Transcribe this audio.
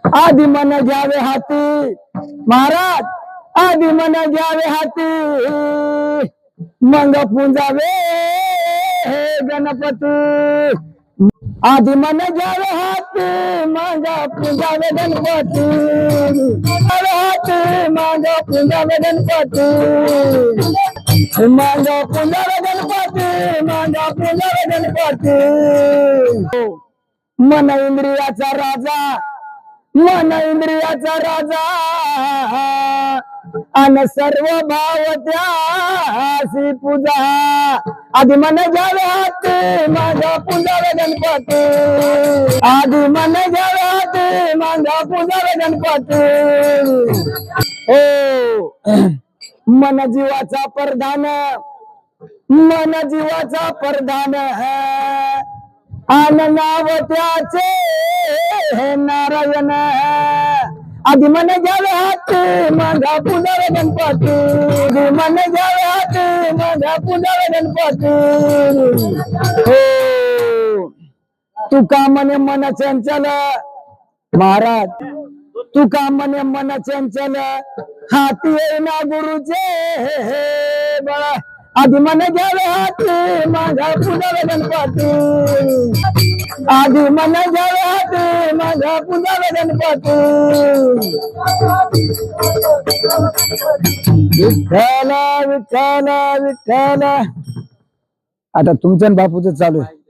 आधी मन घ्यावे हाती महाराज, आधी मन घ्यावे हाती मग पुंजावे हे गणपती। आधी मन घ्यावे हाती मग पुंजावे गणपती, हाती मग पुंजावे गणपती, मग पुंजावे गणपती, मग पुंजावे गणपती। मन इंद्रियाचा राजा, मन इंद्रियाचा राजा अन सर्व भाव त्यासी पूजा। आधी मन घ्यावे हाती माझा पूजावे गणपती, आधी मन घ्यावे हाती माझा पूजावे गणपती। हो मन जीवाचा प्रधान, मन जीवाचा प्रधान अन नाव त्याचे हे नारायण। आधी मन घ्यावे हाती माझा पूजावे गणपती, आधी मन घ्यावे हाती माझा पूजावे गणपती। हो तुका म्हणे मन चंचल महाराज, तुका म्हणे मन चंचल हाती येईना गुरुचे बळा। आधी मन घ्यावे हाती माझा पूजावे गणपती, आधी मन घ्यावे हाती माझा पूजावे गणपती। विठ्ठल विठ्ठल विठ्ठल। आता तुमच्या बापूचं चालू आहे।